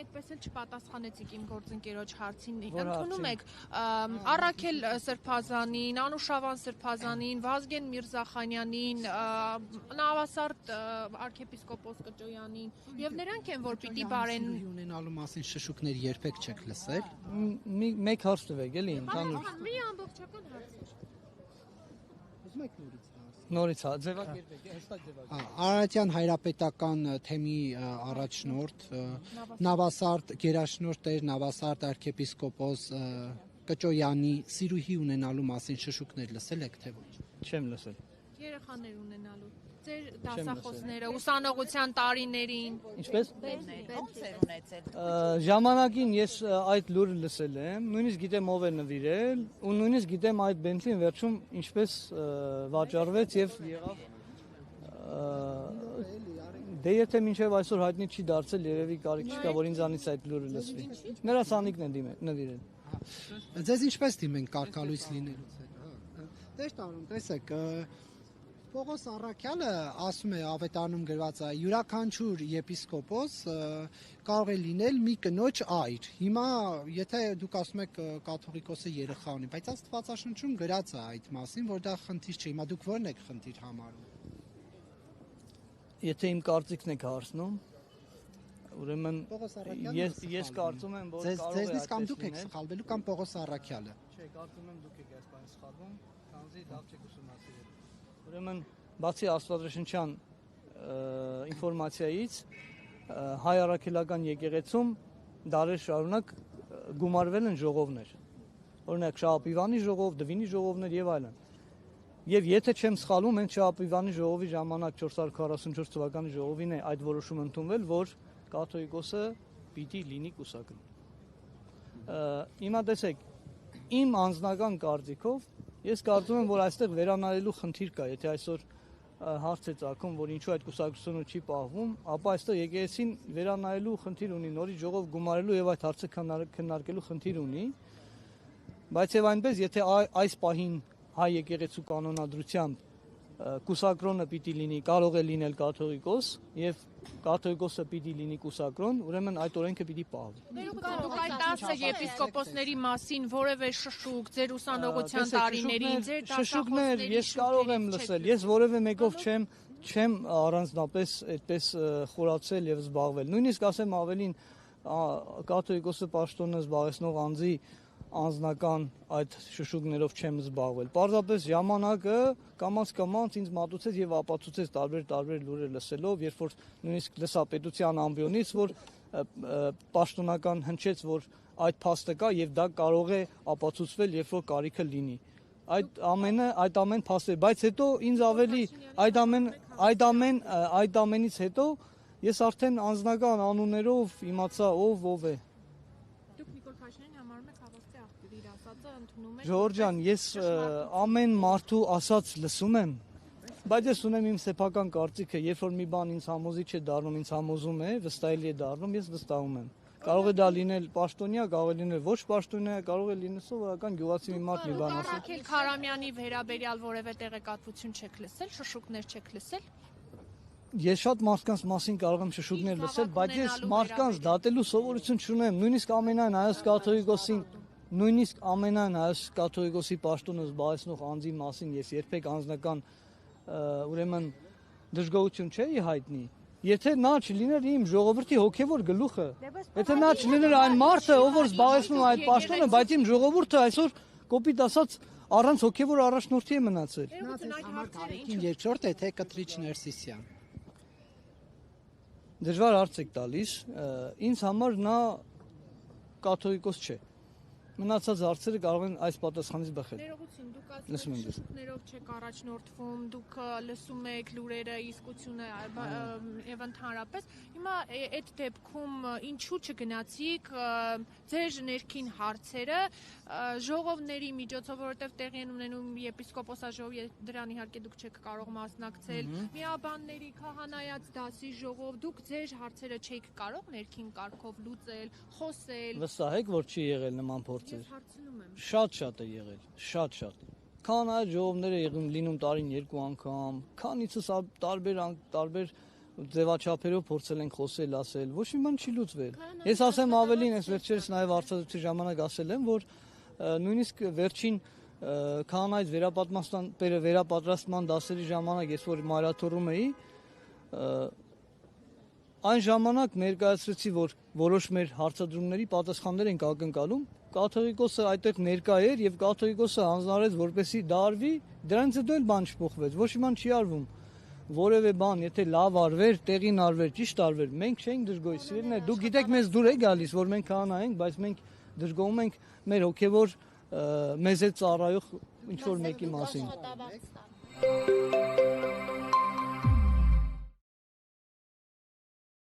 այդպես էլ չպատասխանեցիք իմ գործընկերոջ հարցին։ Ընդունում եք Առաքել Սրբազանին, Անուշավան Սրբազանին, Վազգեն Միրզախանյանին, Նավասարդ arczepiskopos Կճոյանին եւ նրանք են որ պիտի բարեն ունենալու մասին շշուկներ երբեք չեք լսել։ Մեկ հարց տվեք, էլի ընդհանուր։ Մի ամբողջական հարց է։ Ուզում եք նորից Նորից ձևակերպեք, հստակ ձևակերպեք։ Արարատյան հայրապետական թեմի առաջնորդ Նավասարդ գերաշնորհ Տեր Նավասարդ arczepiskopos Կճոյանի սիրուհի ունենալու մասին շշուկներ լսել եք թե ոչ։ Չեմ լսել։ Երեխաներ ունենալու ձեր դասախոսները ուսանողության տարիներին Ինչպես Բենցեր ունեցել։ Ժամանակին ես այդ լուրը լսել եմ, նույնիսկ գիտեմ ով է նվիրել, ու նույնիսկ գիտեմ այդ Բենթլին վերջում ինչպես վաճառվեց եւ եղավ դե եթե մինչեւ այսօր հայտնի չի դարձել, երևի կարիք չկա, որ ինձանից այդ լուրը լսվի։ Նրա սանիկն են նվիրել։ Ձեզ ինչպես դիմենք կարգալույց լինելուց հետո։ Տեր տարում, տեսեք, Պողոս Առաքյալը ասում է ավետարանում գրված է յուրաքանչյուր եպիսկոպոս կարող է լինել մի կնոջ այր։ Հիմա եթե դուք ասում եք կաթողիկոսը երեխա ունի, բայց Աստվածաշնչում գրած է այդ մասին, որ դա խնդիր չէ։ Հիմա դուք ո՞րն եք խնդիր համարում։ Եթե իմ կարծիքն եք հարցնում, ուրեմն ես կարծում եմ, որ կարող է ձեզնից կամ դուք եք սխալվելու կամ Պողոս Առաքյալը։ Չէ, կարծում եմ դուք եք այս բանը սխալվում, քանզի լավ չեք ուսումնասիրել։ Ուրեմն բացի աստվածաշնչյան ինֆորմացիայից հայ առաքելական եկեղեցում դարեր շարունակ գումարվել են ժողովներ։ Օրինակ Շահապիվանի ժողով, Դվինի ժողովներ եւ այլն։ Եվ եթե չեմ սխալվում, հենց Շահապիվանի ժողովի ժամանակ 444 թվականի ժողովին է այդ որոշումը ընդունվել, որ կաթողիկոսը պիտի լինի կուսակրոն։ Հիմա տեսեք, իմ անձնական կարծիքով ես կարծում եմ, որ այստեղ վերանայելու խնդիր կա, եթե այսօր հարց է ծագում, որ ինչու այդ կուսակցությունը չի պահվում, ապա այստեղ եկեղեցին վերանայելու խնդիր ունի, նորից ժողով գումարելու եւ այդ հարցը քննարկելու խնդիր ունի, բայց եւ այնպես, եթե այս պահին հայ եկեղեցու կանոնադրությամբ կուսակրոնը պիտի լինի, կարող է լինել կաթողիկոս եւ կաթողիկոսը պիտի լինի կուսակրոն, ուրեմն այդ օրենքը պիտի պահվի։ Դուք այդ 10 եպիսկոպոսների մասին որևէ շշուկ ձեր ուսանողության տարիներին, ձեր շշուկներ ես կարող եմ լսել, ես որևէ մեկով չեմ առանձնապես այդպես խորացել եւ զբաղվել։ Նույնիսկ ասեմ ավելին, կաթողիկոսը պաշտոնը զբաղեցնող անձի անձնական այդ շշուկներով չեմ զբաղվել։ Պարզապես ժամանակը կամաց ինձ մատուցեց եւ ապացուցեց տարբեր լուրեր լսելով, երբ որ նույնիսկ լսապետության ամբիոնից, որ պաշտոնական հնչեց, որ այդ փաստը կա եւ դա կարող է ապացուցվել, երբ որ կարիքը լինի։ Այդ ամեն փաստեր, բայց հետո ինձ ավելի այդ ամենից հետո ես արդեն անձնական անուններով իմացա ով է։ Ժողովուրդ ջան, ես ամեն մարդու ասած լսում եմ, բայց ես ունեմ իմ սեփական կարծիքը, երբ որ մի բան ինձ համոզիչ է դառնում, ինձ համոզում է, վստահելի է դառնում, ես վստահում եմ։ Կարող է դա լինել պաշտոնյա, կարող է լինել ոչ պաշտոնյա, կարող է լինել սովորական գյուղացի մի մարդ մի բան ասել։ Առաքել Քարամյանի վերաբերյալ որևէ տեղեկատվություն չեք լսել, շշուկներ չեք լսել։ Ես շատ մարդկանց մասին կարող եմ շշուկներ լսել, բայց ես մարդկանց դատելու սովորություն չունեմ, նույնիսկ ամենայն հայոց կաթողիկոսի պաշտոնը զբաղեցնող անձի մասին ես երբեք անձնական ուրեմն դժգոհություն չէի հայտնի։ Եթե նա չլիներ իմ ժողովրդի հոգևոր գլուխը, եթե նա չլիներ այն մարդը, ով որ զբաղեցնում է այդ պաշտոնը, բայց իմ ժողովուրդը այսօր կոպիտ ասած առանց հոգևոր առաջնորդի է մնացել։ Երկրորդ է թե Կտրիչ Ներսիսյան։ Դժվար հարց եք տալիս, ինձ համար նա կաթողիկոս չէ։ Մնացած հարցերը կարող են այս պատասխանից բխել։ Ներողություն, դուք ասում եք շշուկներով չեք առաջնորդվում, դուք լսում եք լուրերը, իսկությունը եւ ընդհանրապես։ Հիմա այդ դեպքում ինչու չգնացիք ձեր ներքին հարցերը ժողովների միջոցով, որովհետեւ տեղի են ունենում եպիսկոպոսաժողով, դրան իհարկե դուք չեք կարող մասնակցել, միաբանների քահանայած դասի ժողով, դուք ձեր հարցերը չեք կարող ներքին կարգով լուծել, խոսել։ Վստահ եք, որ չի եղել նման փորձ։ Ես հարցնում եմ։ Շատ է եղել, շատ։ Քան այդ ժողովները եղում լինում տարին 2 անգամ, քանիցս տարբեր ձևաչափերով փորձել ենք խոսել, ասել, ոչ մի բան չի լուծվել։ Ես ասեմ ավելին, ես վերջերս նաև արտադրության ժամանակ ասել եմ, որ նույնիսկ վերջին քահանայից վերապատրաստման դասերի ժամանակ ես որ մարաթոռում էի, այն ժամանակ ներկայացրեցի, որ որոշ մեր հարցադրումների պատասխաններ ենք ակնկալում, կաթողիկոսը այդտեղ ներկա էր եւ կաթողիկոսը հանձնարարեց, որպեսզի դա արվի, դրանից հետո էլ բան չփոխվեց, ոչ մի բան չի արվում։ Որևէ բան, եթե լավ արվեր, տեղին արվեր, ճիշտ արվեր, մենք չենք դժգոհի, սիրելիներ, դուք գիտեք մեզ դուր է գալիս, որ մենք քահանա ենք, բայց մենք դժգոհում ենք մեր հոգևոր մեզ հետ ծառայող ինչ որ մեկի մասին։